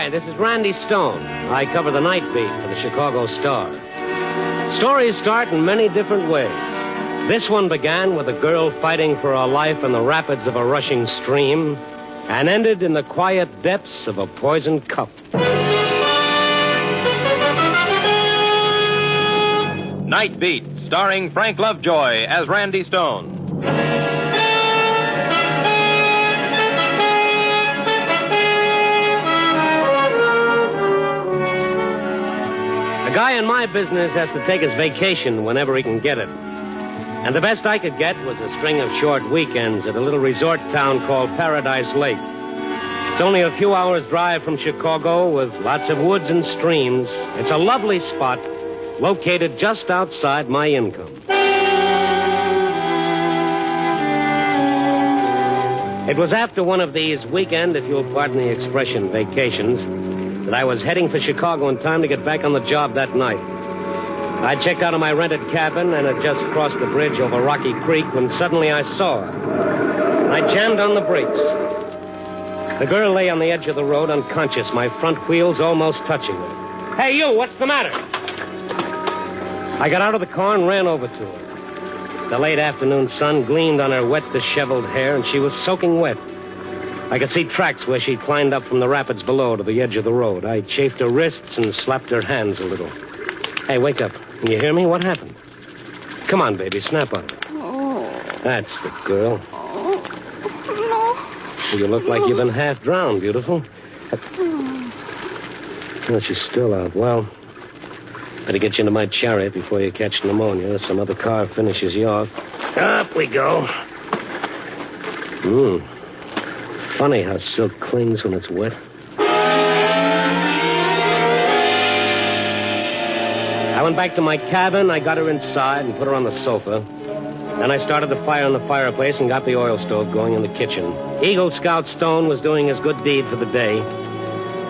Hi, this is Randy Stone. I cover the night beat for the Chicago Star. Stories start in many different ways. This one began with a girl fighting for her life in the rapids of a rushing stream and ended in the quiet depths of a poisoned cup. Night Beat, starring Frank Lovejoy as Randy Stone. A guy in my business has to take his vacation whenever he can get it. And the best I could get was a string of short weekends at a little resort town called Paradise Lake. It's only a few hours' drive from Chicago with lots of woods and streams. It's a lovely spot located just outside my income. It was after one of these weekend, if you'll pardon the expression, vacations, that I was heading for Chicago in time to get back on the job that night. I checked out of my rented cabin and had just crossed the bridge over Rocky Creek when suddenly I saw her. I jammed on the brakes. The girl lay on the edge of the road unconscious, my front wheels almost touching her. Hey, you, what's the matter? I got out of the car and ran over to her. The late afternoon sun gleamed on her wet, disheveled hair, and she was soaking wet. I could see tracks where she'd climbed up from the rapids below to the edge of the road. I chafed her wrists and slapped her hands a little. Hey, wake up. Can you hear me? What happened? Come on, baby, snap on it. Oh. That's the girl. Oh, no. You look like you've been half drowned, beautiful. Well, she's still out. Well, better get you into my chariot before you catch pneumonia or some other car finishes you off. Up we go. Funny how silk clings when it's wet. I went back to my cabin. I got her inside and put her on the sofa. Then I started the fire in the fireplace and got the oil stove going in the kitchen. Eagle Scout Stone was doing his good deed for the day.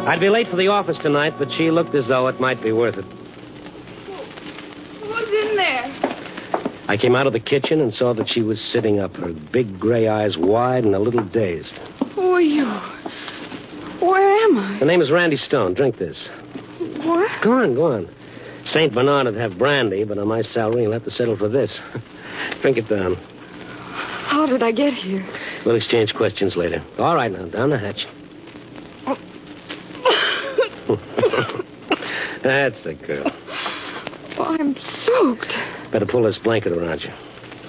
I'd be late for the office tonight, but she looked as though it might be worth it. Who's in there? I came out of the kitchen and saw that she was sitting up, her big gray eyes wide and a little dazed. Who are you? Where am I? The name is Randy Stone. Drink this. What? Go on. St. Bernard would have brandy, but on my salary, you'll have to settle for this. Drink it down. How did I get here? We'll exchange questions later. All right, now, down the hatch. That's the girl. Oh, I'm soaked. Better pull this blanket around you.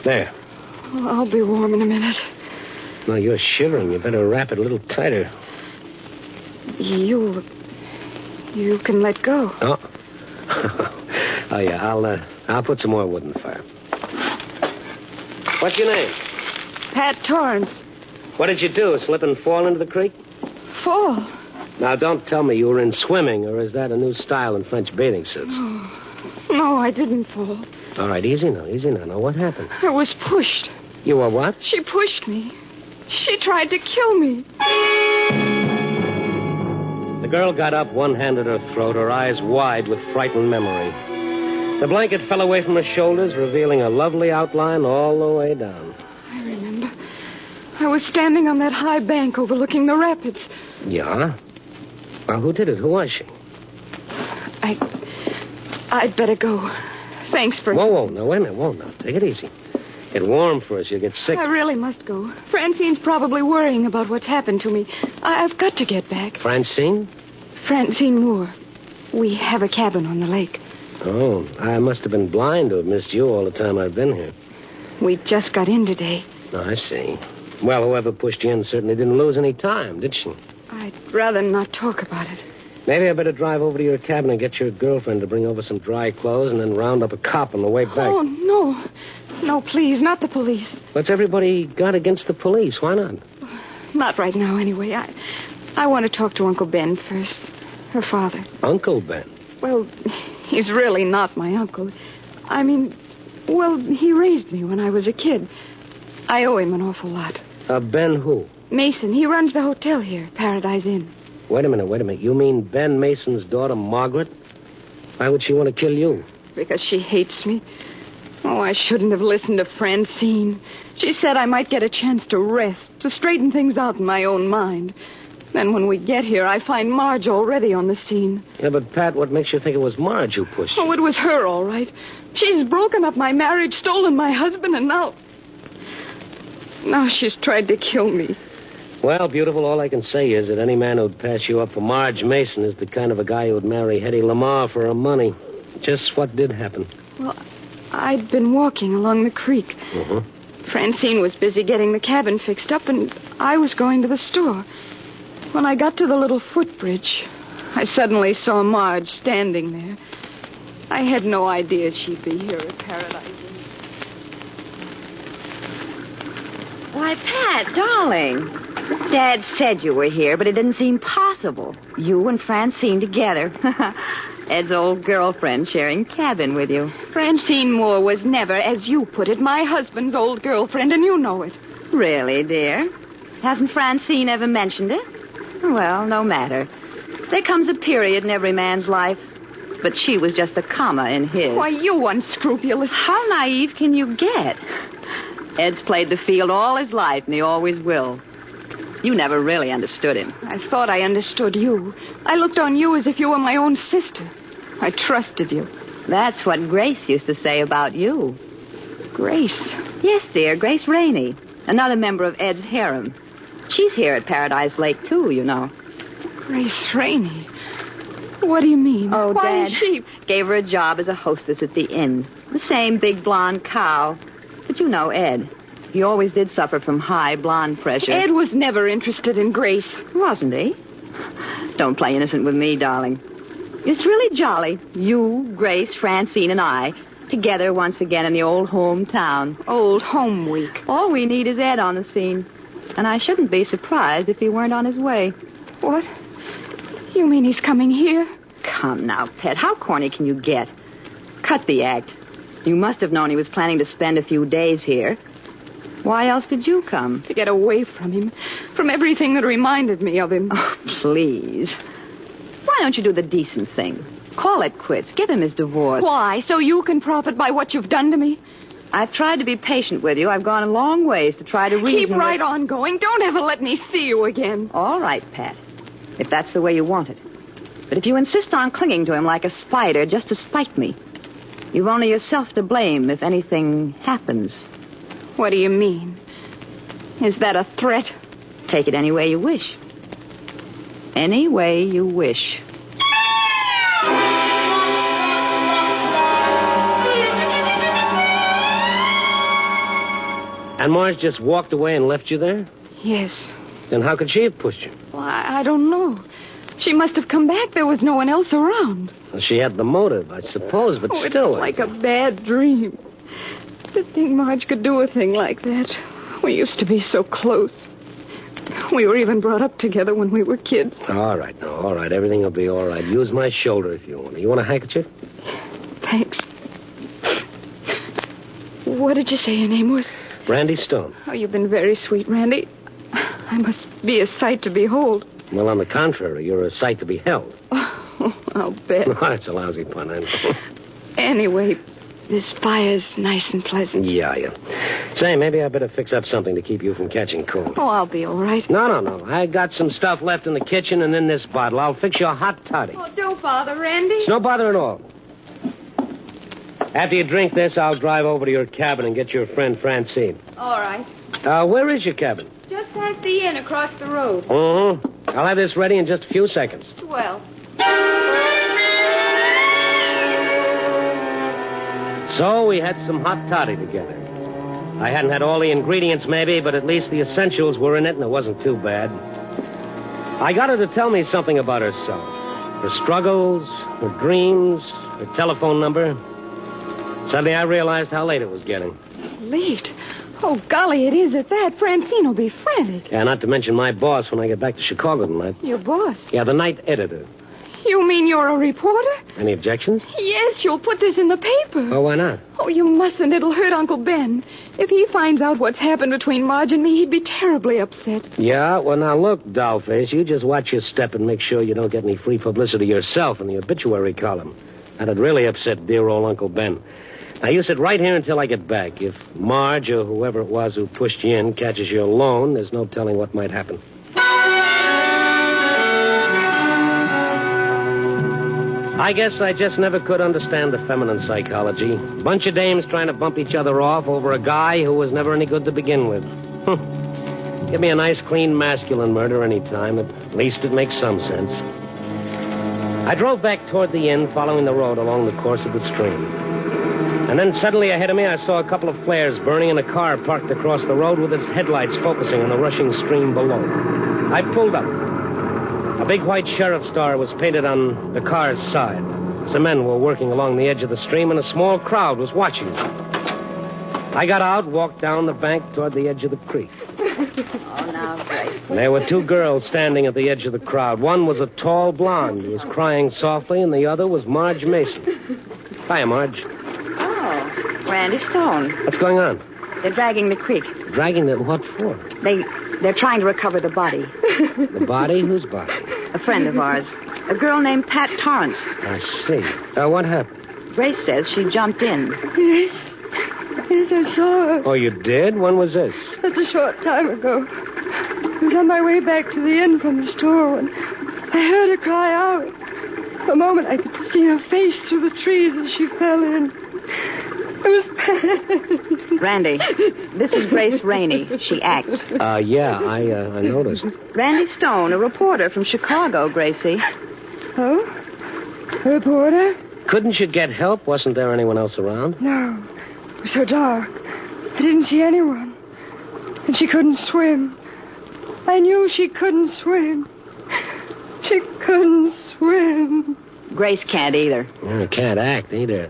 There. Oh, I'll be warm in a minute. No, you're shivering. You better wrap it a little tighter. You can let go. Oh. Oh, yeah, I'll put some more wood in the fire. What's your name? Pat Torrance. What did you do, slip and fall into the creek? Fall? Now, don't tell me you were in swimming, or is that a new style in French bathing suits? Oh, no, I didn't fall. All right, easy now. Now, what happened? I was pushed. You were what? She pushed me. She tried to kill me. The girl got up, one hand at her throat, her eyes wide with frightened memory. The blanket fell away from her shoulders, revealing a lovely outline all the way down. I remember. I was standing on that high bank overlooking the rapids. Yeah? Well, who did it? Who was she? I'd better go. Thanks for... Whoa, now, wait a minute. Whoa, now, take it easy. Get warm for us. You'll get sick. I really must go. Francine's probably worrying about what's happened to me. I've got to get back. Francine? Francine Moore. We have a cabin on the lake. Oh, I must have been blind to have missed you all the time I've been here. We just got in today. Oh, I see. Well, whoever pushed you in certainly didn't lose any time, did she? I'd rather not talk about it. Maybe I better drive over to your cabin and get your girlfriend to bring over some dry clothes and then round up a cop on the way back. Oh, no. No, please, not the police. What's everybody got against the police? Why not? Not right now, anyway. I want to talk to Uncle Ben first. Her father. Uncle Ben? Well, he's really not my uncle. I mean, well, he raised me when I was a kid. I owe him an awful lot. Ben who? Mason. He runs the hotel here, Paradise Inn. Wait a minute. You mean Ben Mason's daughter, Margaret? Why would she want to kill you? Because she hates me. Oh, I shouldn't have listened to Francine. She said I might get a chance to rest, to straighten things out in my own mind. Then when we get here, I find Marge already on the scene. Yeah, but, Pat, what makes you think it was Marge who pushed you? Oh, it was her, all right. She's broken up my marriage, stolen my husband, and now she's tried to kill me. Well, beautiful, all I can say is that any man who'd pass you up for Marge Mason is the kind of a guy who'd marry Hetty Lamar for her money. Just what did happen? Well, I'd been walking along the creek. Francine was busy getting the cabin fixed up, and I was going to the store. When I got to the little footbridge, I suddenly saw Marge standing there. I had no idea she'd be here at Paradise. Why, Pat, darling. Dad said you were here, but it didn't seem possible. You and Francine together. Ed's old girlfriend sharing cabin with you. Francine Moore was never, as you put it, my husband's old girlfriend, and you know it. Really, dear? Hasn't Francine ever mentioned it? Well, no matter. There comes a period in every man's life, but she was just a comma in his. Why, you unscrupulous. How naive can you get? Ed's played the field all his life, and he always will. You never really understood him. I thought I understood you. I looked on you as if you were my own sister. I trusted you. That's what Grace used to say about you. Grace? Yes, dear, Grace Rainey. Another member of Ed's harem. She's here at Paradise Lake, too, you know. Grace Rainey? What do you mean? Oh, why Dad she gave her a job as a hostess at the inn. The same big blonde cow. But you know Ed. He always did suffer from high blonde pressure. Ed was never interested in Grace. Wasn't he? Don't play innocent with me, darling. It's really jolly. You, Grace, Francine, and I, together once again in the old hometown. Old home week. All we need is Ed on the scene. And I shouldn't be surprised if he weren't on his way. What? You mean he's coming here? Come now, Pet. How corny can you get? Cut the act. You must have known he was planning to spend a few days here. Why else did you come? To get away from him. From everything that reminded me of him. Oh, please. Why don't you do the decent thing? Call it quits. Give him his divorce. Why? So you can profit by what you've done to me? I've tried to be patient with you. I've gone a long ways to try to reason. Keep right on going. Don't ever let me see you again. All right, Pat. If that's the way you want it. But if you insist on clinging to him like a spider just to spite me, you've only yourself to blame if anything happens. What do you mean? Is that a threat? Take it any way you wish. Any way you wish. And Marge just walked away and left you there? Yes. Then how could she have pushed you? Well, I don't know. She must have come back. There was no one else around. Well, she had the motive, I suppose, but still. It's like a bad dream. To think Marge could do a thing like that. We used to be so close. We were even brought up together when we were kids. All right, now, all right. Everything will be all right. Use my shoulder if you want. You want a handkerchief? Thanks. What did you say your name was? Randy Stone. Oh, you've been very sweet, Randy. I must be a sight to behold. Well, on the contrary, you're a sight to be held. Oh, I'll bet. Oh, that's a lousy pun, I know. Anyway, this fire's nice and pleasant. Yeah. Say, maybe I better fix up something to keep you from catching cold. Oh, I'll be all right. No. I got some stuff left in the kitchen and in this bottle. I'll fix you a hot toddy. Oh, don't bother, Randy. It's no bother at all. After you drink this, I'll drive over to your cabin and get your friend Francine. All right. Where is your cabin? Just past the inn across the road. I'll have this ready in just a few seconds. Well. So we had some hot toddy together. I hadn't had all the ingredients, maybe, but at least the essentials were in it, and it wasn't too bad. I got her to tell me something about herself. Her struggles, her dreams, her telephone number. Suddenly I realized how late it was getting. Late? Oh, golly, it is at that. Francine will be frantic. Yeah, not to mention my boss when I get back to Chicago tonight. Your boss? Yeah, the night editor. You mean you're a reporter? Any objections? Yes, you'll put this in the paper. Oh, why not? Oh, you mustn't. It'll hurt Uncle Ben. If he finds out what's happened between Marge and me, he'd be terribly upset. Yeah? Well, now, look, dollface, you just watch your step and make sure you don't get any free publicity yourself in the obituary column. That'd really upset dear old Uncle Ben. Now, you sit right here until I get back. If Marge or whoever it was who pushed you in catches you alone, there's no telling what might happen. I guess I just never could understand the feminine psychology. Bunch of dames trying to bump each other off over a guy who was never any good to begin with. Give me a nice, clean, masculine murder any time. At least it makes some sense. I drove back toward the inn, following the road along the course of the stream. And then suddenly ahead of me, I saw a couple of flares burning in a car parked across the road with its headlights focusing on the rushing stream below. I pulled up. A big white sheriff's star was painted on the car's side. Some men were working along the edge of the stream, and a small crowd was watching. I got out, walked down the bank toward the edge of the creek. Oh, now, Grace. There were two girls standing at the edge of the crowd. One was a tall blonde who was crying softly, and the other was Marge Mason. Hiya, Marge. Oh, Randy Stone. What's going on? They're dragging the creek. Dragging the what for? They're trying to recover the body. The body? Whose body? A friend of ours. A girl named Pat Torrance. I see. What happened? Grace says she jumped in. Yes. Yes, I saw her. Oh, you did? When was this? Just a short time ago. I was on my way back to the inn from the store when I heard her cry out. For a moment, I could see her face through the trees as she fell in. It was Pat. Randy, this is Grace Rainey. She acts. Yeah, I noticed. Randy Stone, a reporter from Chicago, Gracie. Oh? A reporter? Couldn't you get help? Wasn't there anyone else around? No. It was so dark. I didn't see anyone. And she couldn't swim. I knew she couldn't swim. She couldn't swim. Grace can't either. Can't act either.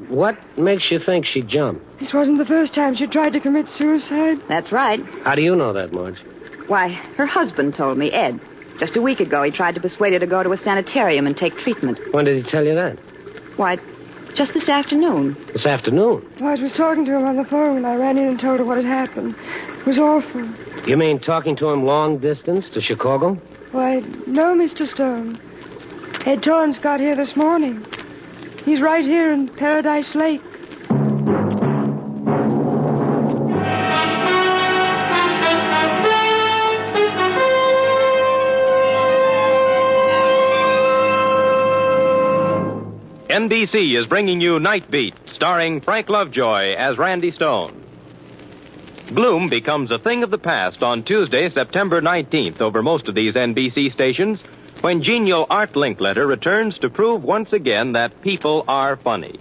What makes you think she jumped? This wasn't the first time she tried to commit suicide. That's right. How do you know that, Marge? Why, her husband told me, Ed. Just a week ago, he tried to persuade her to go to a sanitarium and take treatment. When did he tell you that? Why, just this afternoon. This afternoon? I was talking to him on the phone when I ran in and told her what had happened. It was awful. You mean talking to him long distance to Chicago? Why, no, Mr. Stone. Ed Torrance got here this morning. He's right here in Paradise Lake. NBC is bringing you Night Beat, starring Frank Lovejoy as Randy Stone. Gloom becomes a thing of the past on Tuesday, September 19th over most of these NBC stations when genial Art Linkletter returns to prove once again that people are funny.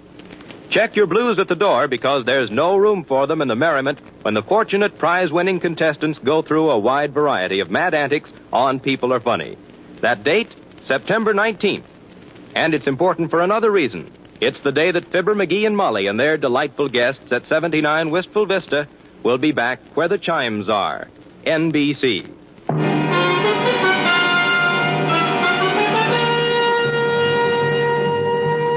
Check your blues at the door because there's no room for them in the merriment when the fortunate prize-winning contestants go through a wide variety of mad antics on People Are Funny. That date, September 19th. And it's important for another reason. It's the day that Fibber, McGee, and Molly and their delightful guests at 79 Wistful Vista will be back where the chimes are. NBC.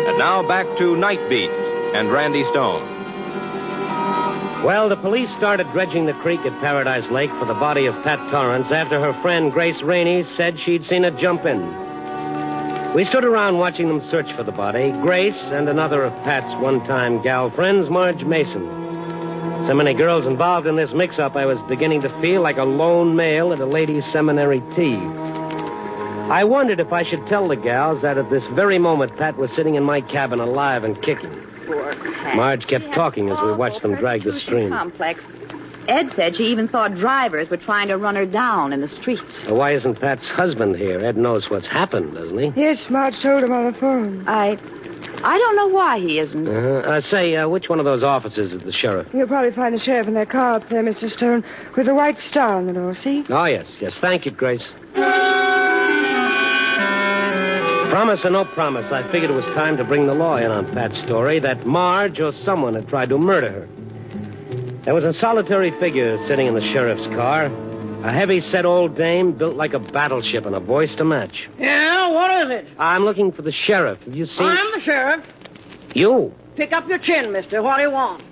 And now back to Night Beat and Randy Stone. Well, the police started dredging the creek at Paradise Lake for the body of Pat Torrance after her friend Grace Rainey said she'd seen her jump in. We stood around watching them search for the body, Grace and another of Pat's one-time gal friends, Marge Mason. So many girls involved in this mix-up, I was beginning to feel like a lone male at a ladies' seminary tea. I wondered if I should tell the gals that at this very moment Pat was sitting in my cabin alive and kicking. Poor Pat. Marge kept talking as we watched them drag the stream. Complex. Ed said she even thought drivers were trying to run her down in the streets. Well, why isn't Pat's husband here? Ed knows what's happened, doesn't he? Yes, Marge told him on the phone. I don't know why he isn't. Say, which one of those officers is the sheriff? You'll probably find the sheriff in their car up there, Mr. Stone, with a white star on the door, see? Oh, yes. Thank you, Grace. Promise or no promise, I figured it was time to bring the law in on Pat's story that Marge or someone had tried to murder her. There was a solitary figure sitting in the sheriff's car, a heavy-set old dame built like a battleship and a voice to match. Yeah, what is it? I'm looking for the sheriff. Have you seen... I'm the sheriff. You? Pick up your chin, mister. What do you want?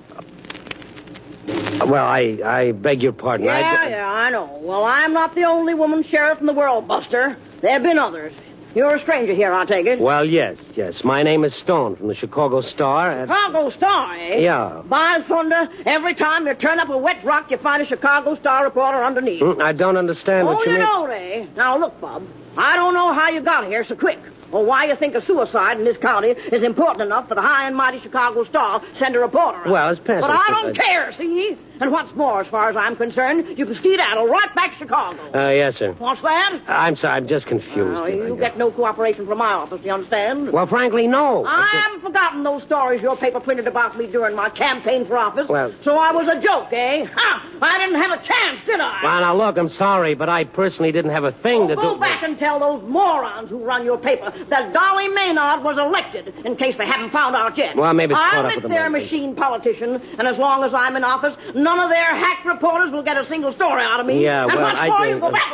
Well, I beg your pardon. Yeah, I know. Well, I'm not the only woman sheriff in the world, Buster. There have been others. You're a stranger here, I take it. Well, yes. My name is Stone from the Chicago Star. Chicago Star, eh? Yeah. By thunder, every time you turn up a wet rock, you find a Chicago Star reporter underneath. I don't understand what you mean. Oh, you don't, eh? Now, look, Bob. I don't know how you got here so quick. or why you think a suicide in this county is important enough for the high and mighty Chicago Star to send a reporter out. Well, it's past... But I don't care, see? And what's more, as far as I'm concerned, you can skedaddle right back to Chicago. Yes, sir. What's that? I'm sorry, I'm just confused. Well, you get no cooperation from my office, you understand? Well, frankly, no. I haven't forgotten those stories your paper printed about me during my campaign for office. Well... So I was a joke, eh? Ha! I didn't have a chance, did I? Well, now, look, I'm sorry, but I personally didn't have a thing to do... Go back and tell those morons who run your paper that Dolly Maynard was elected, in case they haven't found out yet. Well, maybe it's caught up I'm with them. their machine politician, and as long as I'm in office, none of their hack reporters will get a single story out of me. Yeah, and well, what's more, you go back...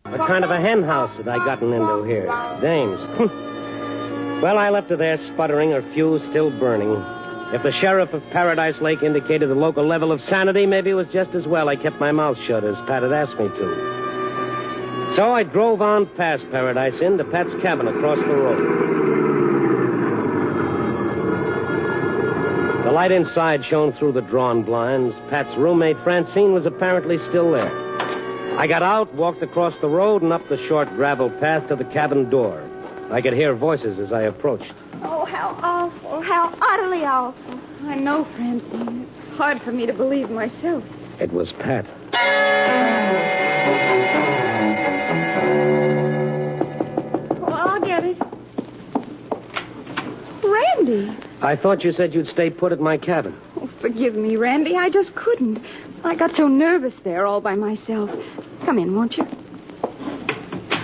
What kind of a hen house had I gotten into here? Dames. Well, I left her there sputtering, her fuse still burning. If the sheriff of Paradise Lake indicated the local level of sanity, maybe it was just as well I kept my mouth shut as Pat had asked me to. So I drove on past Paradise Inn to Pat's cabin across the road. The light inside shone through the drawn blinds. Pat's roommate, Francine, was apparently still there. I got out, walked across the road, and up the short gravel path to the cabin door. I could hear voices as I approached. Oh, how awful. How utterly awful. I know, Francine. It's hard for me to believe myself. It was Pat. Oh, I'll get it. Randy. I thought you said you'd stay put at my cabin. Oh, forgive me, Randy. I just couldn't. I got so nervous there all by myself. Come in, won't you?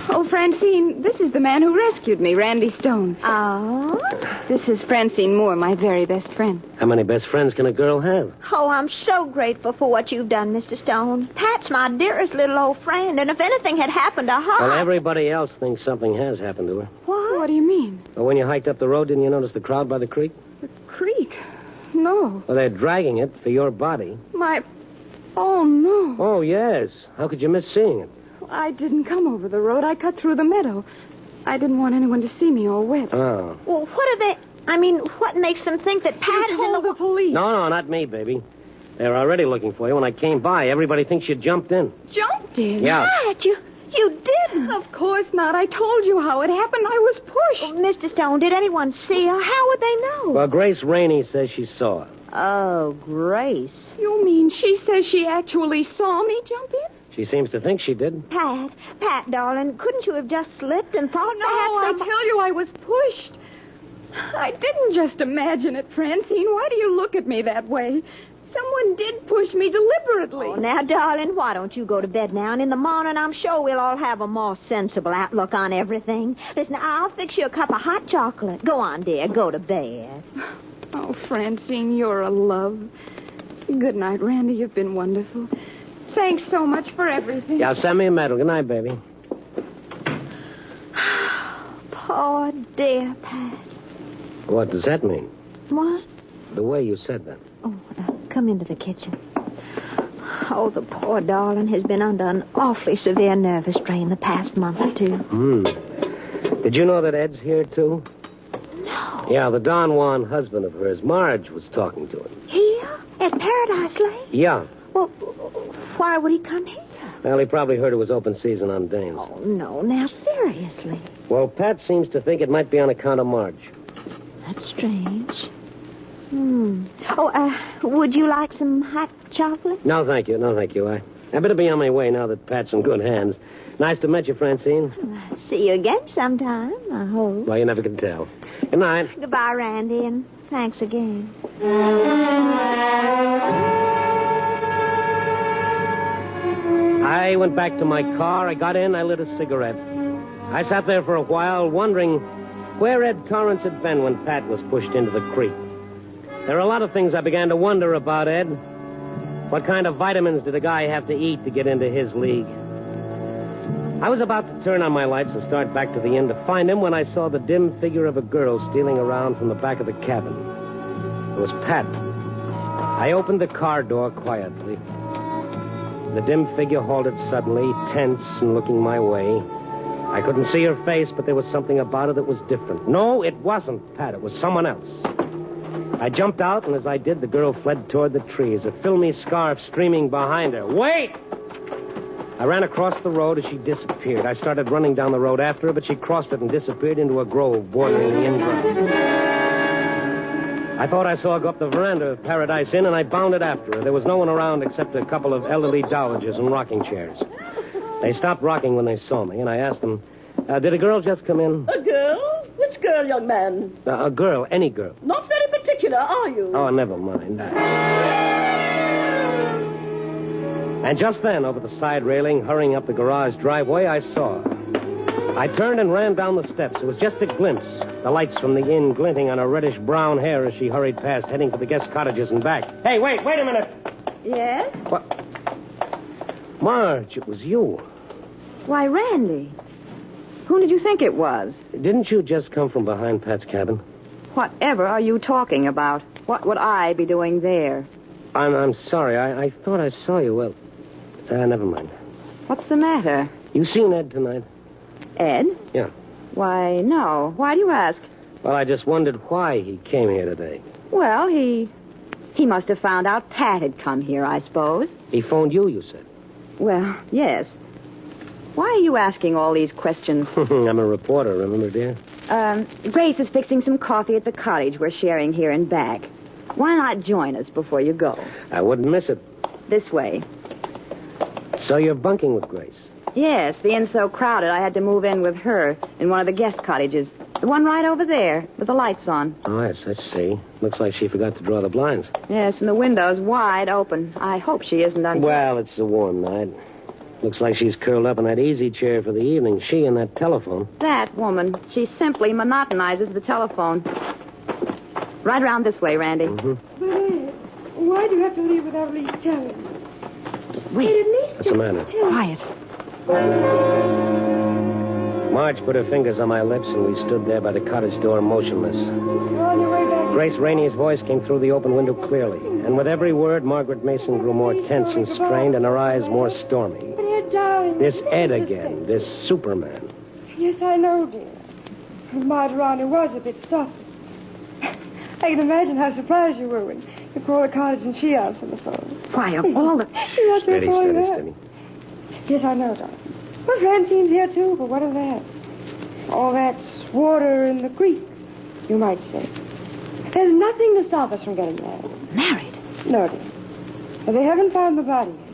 Oh, Francine, this is the man who rescued me, Randy Stone. Oh? This is Francine Moore, my very best friend. How many best friends can a girl have? Oh, I'm so grateful for what you've done, Mr. Stone. Pat's my dearest little old friend, and if anything had happened to her... Well, everybody else thinks something has happened to her. What do you mean? Well, when you hiked up the road, didn't you notice the crowd by the creek? The creek? No. Well, they're dragging it for your body. Oh, no. Oh, yes. How could you miss seeing it? I didn't come over the road. I cut through the meadow. I didn't want anyone to see me all wet. Oh. Well, what makes them think that Pat is in Told the police. No, not me, baby. They're already looking for you. When I came by, everybody thinks you jumped in. Jumped in? Yeah. Pat, you didn't. Of course not. I told you how it happened. I was pushed. Oh, Mr. Stone, did anyone see her? How would they know? Well, Grace Rainey says she saw it. Oh, Grace. You mean she says she actually saw me jump in? She seems to think she did. Pat, darling, couldn't you have just slipped and thought No, perhaps I tell you, I was pushed. I didn't just imagine it, Francine. Why do you look at me that way? Someone did push me deliberately. Oh, now, darling, why don't you go to bed now? And in the morning, I'm sure we'll all have a more sensible outlook on everything. Listen, I'll fix you a cup of hot chocolate. Go on, dear. Go to bed. Oh, Francine, you're a love. Good night, Randy. You've been wonderful. Thanks so much for everything. Yeah, send me a medal. Good night, baby. Poor dear Pat. What does that mean? What? The way you said that. Oh, come into the kitchen. Oh, the poor darling has been under an awfully severe nervous strain the past month or two. Did you know that Ed's here, too? No. Yeah, the Don Juan husband of hers, Marge, was talking to him. Here? At Paradise Lake? Yeah. Well, why would he come here? Well, he probably heard it was open season on dames. Oh, no. Now, seriously. Well, Pat seems to think it might be on account of Marge. That's strange. Oh, would you like some hot chocolate? No, thank you. I better be on my way now that Pat's in good hands. Nice to meet you, Francine. See you again sometime, I hope. Well, you never can tell. Good night. Goodbye, Randy, and thanks again. I went back to my car. I got in. I lit a cigarette. I sat there for a while, wondering where Ed Torrance had been when Pat was pushed into the creek. There are a lot of things I began to wonder about Ed. What kind of vitamins did a guy have to eat to get into his league? I was about to turn on my lights and start back to the inn to find him when I saw the dim figure of a girl stealing around from the back of the cabin. It was Pat. I opened the car door quietly. The dim figure halted suddenly, tense and looking my way. I couldn't see her face, but there was something about her that was different. No, it wasn't Pat. It was someone else. I jumped out, and as I did, the girl fled toward the trees, a filmy scarf streaming behind her. Wait! I ran across the road as she disappeared. I started running down the road after her, but she crossed it and disappeared into a grove bordering the inn grounds. I thought I saw her go up the veranda of Paradise Inn, and I bounded after her. There was no one around except a couple of elderly dowagers in rocking chairs. They stopped rocking when they saw me, and I asked them, did a girl just come in? A girl? Which girl, young man? A girl, any girl. Not very particular, are you? Oh, never mind. And just then, over the side railing, hurrying up the garage driveway, I saw her. I turned and ran down the steps. It was just a glimpse, the lights from the inn glinting on her reddish-brown hair as she hurried past, heading for the guest cottages and back. Hey, wait a minute. Yes? What? Marge, it was you. Why, Randy. Who did you think it was? Didn't you just come from behind Pat's cabin? Whatever are you talking about? What would I be doing there? I'm sorry. I thought I saw you. Well, never mind. What's the matter? You seen Ed tonight? Ed? Yeah. Why, no. Why do you ask? Well, I just wondered why he came here today. Well, he must have found out Pat had come here, I suppose. He phoned you said. Well, yes. Why are you asking all these questions? I'm a reporter, remember, dear? Grace is fixing some coffee at the cottage we're sharing here and back. Why not join us before you go? I wouldn't miss it. This way. So you're bunking with Grace? Yes, the inn's so crowded I had to move in with her in one of the guest cottages. The one right over there, with the lights on. Oh, yes, I see. Looks like she forgot to draw the blinds. Yes, and the window's wide open. I hope she isn't on... Well, it's a warm night. Looks like she's curled up in that easy chair for the evening. She and that telephone. That woman. She simply monotonizes the telephone. Right around this way, Randy. But, why'd you have to leave without at least telling? Wait. At least What's the matter? Quiet. Marge put her fingers on my lips, and we stood there by the cottage door motionless. You're on your way back. Grace Rainey's voice came through the open window clearly, and with every word, Margaret Mason grew more tense and strained, and her eyes more stormy. But Ed, darling. This Ed again, this Superman. Yes, I know, dear. Margarita was a bit stuffy. I can imagine how surprised you were when you called the cottage and she answered the phone. Why, of all the... Steady. Yes, I know, darling. Well, Francine's here, too, but what of that? All that's water in the creek, you might say. There's nothing to stop us from getting married. Married? No, dear. But they haven't found the body yet.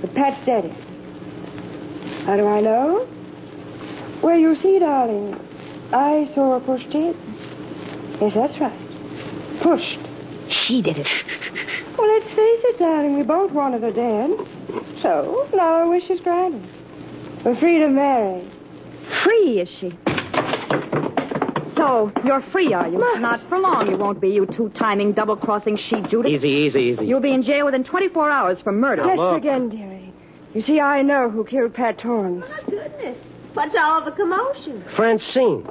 But Pat's dead. How do I know? Well, you see, darling, I saw her pushed in. Yes, that's right. Pushed. She did it. Well, let's face it, darling. We both wanted her dead. So, now our wish is granted. We're free to marry. Free, is she? So, you're free, are you? Marge. Not for long, you won't be, you two-timing, double-crossing she-Judas. Easy. You'll be in jail within 24 hours for murder. Just look. again, dearie. You see, I know who killed Pat Torrance. Oh, goodness. What's all the commotion? Francine.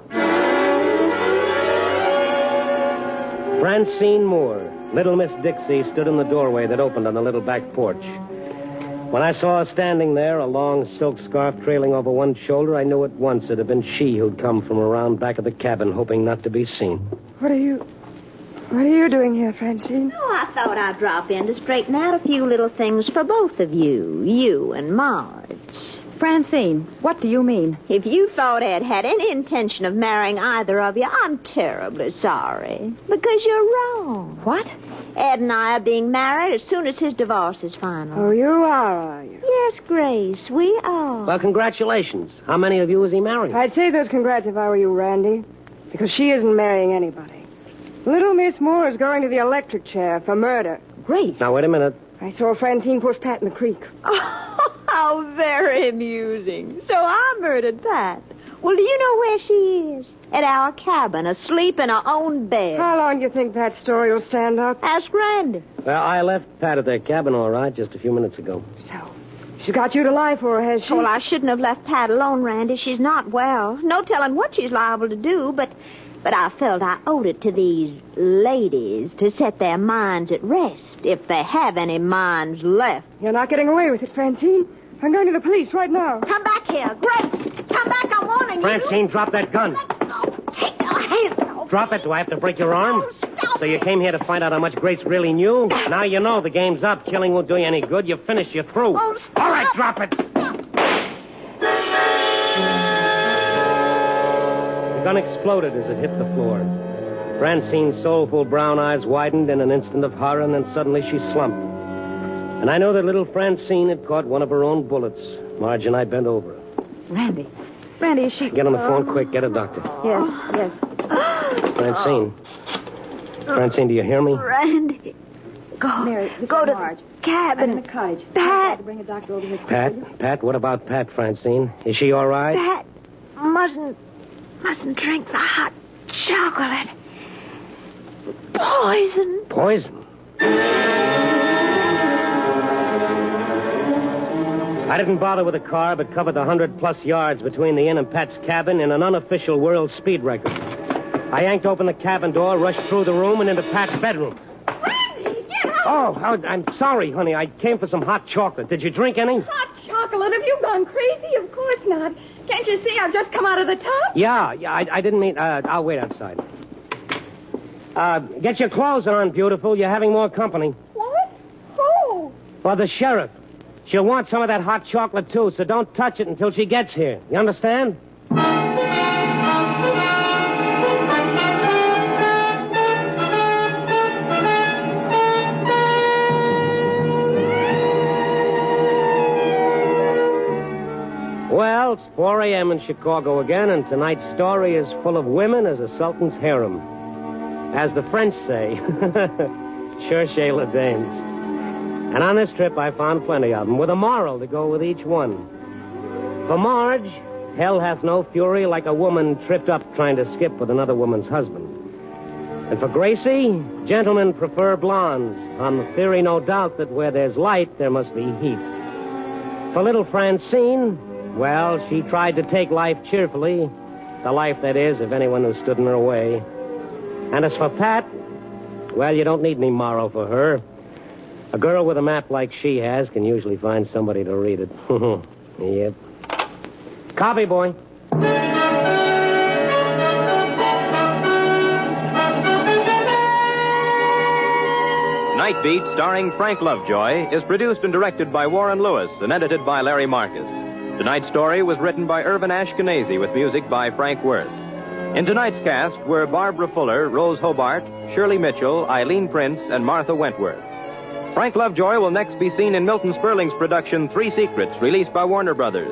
Francine Moore. Little Miss Dixie stood in the doorway that opened on the little back porch. When I saw her standing there, a long silk scarf trailing over one shoulder, I knew at once it had been she who'd come from around back of the cabin, hoping not to be seen. What are you doing here, Francine? Oh, I thought I'd drop in to straighten out a few little things for both of you and Marge. Francine, what do you mean? If you thought Ed had any intention of marrying either of you, I'm terribly sorry. Because you're wrong. What? Ed and I are being married as soon as his divorce is final. Oh, you are you? Yes, Grace, we are. Well, congratulations. How many of you is he marrying? I'd say those congrats if I were you, Randy. Because she isn't marrying anybody. Little Miss Moore is going to the electric chair for murder. Grace. Now, wait a minute. I saw Francine push Pat in the creek. Oh, how very amusing. So I murdered Pat. Well, do you know where she is? At our cabin, asleep in her own bed. How long do you think that story will stand up? Ask Randy. Well, I left Pat at their cabin, all right, just a few minutes ago. So, she's got you to lie for her, has she? Well, I shouldn't have left Pat alone, Randy. She's not well. No telling what she's liable to do, but I felt I owed it to these ladies to set their minds at rest, if they have any minds left. You're not getting away with it, Francine. I'm going to the police right now. Come back here. Grace, come back. I'm warning you. Francine, drop that gun. Let go. Take your hands off. Drop it. Do I have to break your arm? Oh, stop. So you came here to find out how much Grace really knew? Now you know the game's up. Killing won't do you any good. You're finished. You're through. Oh, stop. All right, drop it. The gun exploded as it hit the floor. Francine's soulful brown eyes widened in an instant of horror, and then suddenly she slumped. And I know that little Francine had caught one of her own bullets. Marge and I bent over her. Randy. Randy, is she... Get on the phone quick. Get a doctor. Yes. Francine. Francine, do you hear me? Randy. Mary, this Go is to Marge. the cabin. I'm in the cottage. Pat. To bring a doctor over here. Pat, what about Pat, Francine? Is she all right? Pat mustn't drink the hot chocolate. Poison. Poison? I didn't bother with a car, but covered the 100-plus yards between the inn and Pat's cabin in an unofficial world speed record. I yanked open the cabin door, rushed through the room, and into Pat's bedroom. Randy, get out! Oh, I'm sorry, honey. I came for some hot chocolate. Did you drink any? Hot chocolate? Have you gone crazy? Of course not. Can't you see I've just come out of the tub? Yeah, I didn't mean... I'll wait outside. Get your clothes on, beautiful. You're having more company. What? Who? For the sheriff. She'll want some of that hot chocolate, too, so don't touch it until she gets here. You understand? Well, it's 4 a.m. in Chicago again, and tonight's story is full of women as a sultan's harem. As the French say, cherchez les dames. And on this trip, I found plenty of them, with a moral to go with each one. For Marge, hell hath no fury like a woman tripped up trying to skip with another woman's husband. And for Gracie, gentlemen prefer blondes, on the theory, no doubt, that where there's light, there must be heat. For little Francine, well, she tried to take life cheerfully, the life, that is, of anyone who stood in her way. And as for Pat, well, you don't need any moral for her. A girl with a map like she has can usually find somebody to read it. Yep. Copy, boy. Night Beat, starring Frank Lovejoy, is produced and directed by Warren Lewis and edited by Larry Marcus. Tonight's story was written by Irvin Ashkenazi with music by Frank Worth. In tonight's cast were Barbara Fuller, Rose Hobart, Shirley Mitchell, Eileen Prince, and Martha Wentworth. Frank Lovejoy will next be seen in Milton Sperling's production Three Secrets, released by Warner Brothers.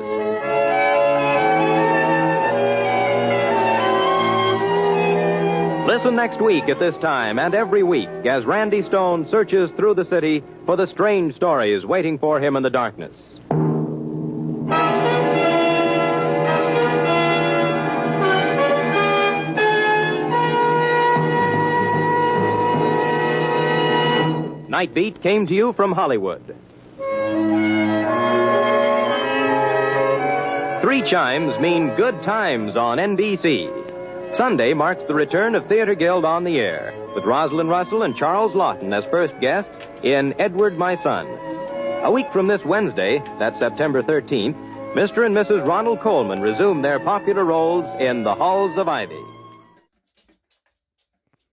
Listen next week at this time and every week as Randy Stone searches through the city for the strange stories waiting for him in the darkness. Night Beat came to you from Hollywood. 3 chimes mean good times on NBC. Sunday marks the return of Theater Guild on the Air, with Rosalind Russell and Charles Lawton as first guests in Edward, My Son. A week from this Wednesday, that's September 13th, Mr. and Mrs. Ronald Colman resume their popular roles in The Halls of Ivy.